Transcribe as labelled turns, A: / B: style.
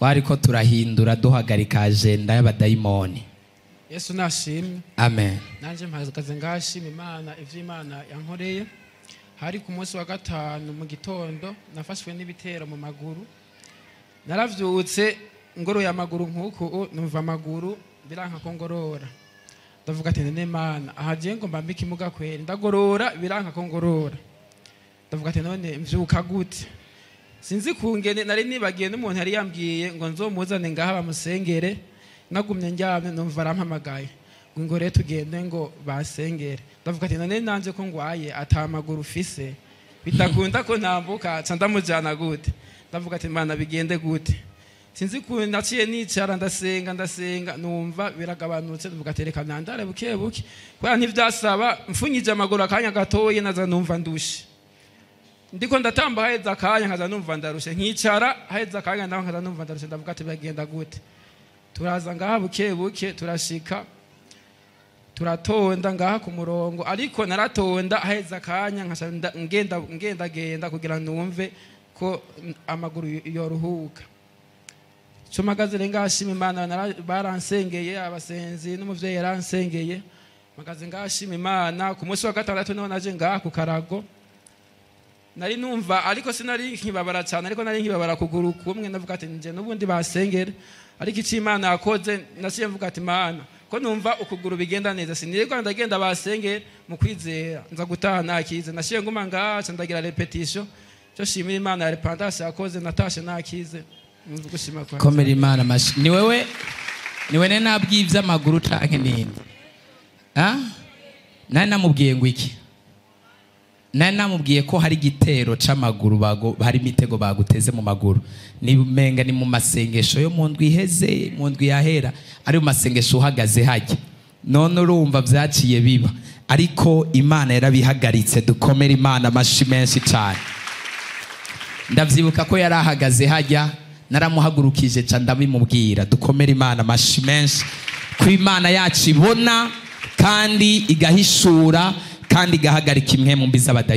A: twariko turahindura duhagarika agenda y'abadayimoni.
B: Yesu nashimye.
A: Amen.
B: Nanje mpagaze ngashima Imana ivy'Imana yankoreye. Hari ku munsi wa gatanu mu gitondo nafashwe n'ibitero mu maguru. Naravyutse ngoroye amaguru nkuko numva amaguru biranka ko ngorora. Ndavuga ati nene Mana ahaje ngo mbambike imuga kweri ndagorora biranka ko ngorora. Ndavuga ati none mvyuka gute? Sinzi kungene nari nibagiye n'umuntu yari yambwiye ngo nzomuzane ngaha bamusengere. Nagumye njyamye numva arampamagaye ngo rero tugende ngo basengere. Ndavuga ati none nanje ko ngwaye atamaguru ufise bitakunda ko ntambuka ca ndamujana gute. Ndavuga ati Mana bigende gute. Sinzi ko naciye nicara ndasenga numva biragabanutse. Ndavuga ati reka nandare buke buke kwa ntivyasaba mfunyije amaguru akanya gatoye naza numva ndushe. Ndiko ndatamba haheza akanya nkaza numva ndarushe nkicara haheza akanya ndaho nkaza numva ndarushe. Ndavuga ati bagenda gute. Turaza ngaha buke buke turashika turatonda ngaha ku murongo ariko naratonda haheza akanya ngenda kugira numve ko amaguru yoruhuka. Cumagaze ngashima Imana baransengeye abasenzi n'umuvyeyi yaransengeye. Magaze ngashima Imana ku munsi wa gatandatu naho naje ngaha ku Karago. Nari numva ariko sinari nkibabara cyane ariko nari nkibabara kuguru kumwe. Ndavuga ati nje nubundi basengere ariko iki Imana yakoze nasiye mvuga ati Mana ko numva ukuguru bigenda neza siniriko ndagenda basengere mu kwizera nza gutaha nakize. Nasiye nguma ngaha ndagira repetition cyo shimira Imana ya repentance yakoze natashe nakize. Gushima kwa
A: Komera Imana mashi. Ni wewe nabwivye amaguru canke nini? Nani namubwiye ngo iki? Nani namubwiye ko hari gitero c'amaguru hari mitego baguteze mu maguru. Ni menga ni mu masengesho yo mu ndwi iheze mu ndwi yahera ari mu masengesho uhagaze hajya. None urumva vyaciye biba ariko Imana yarabihagaritse. Dukomera Imana mashi menshi cyane. Ndavyibuka ko yarahagaze hajya naramuhagurukije ca ndabimubwira. Dukomera Imana mashi menshi ko Imana yacu ibona kandi igahishura kandi igahagarika imwe mu mbiza abadayi.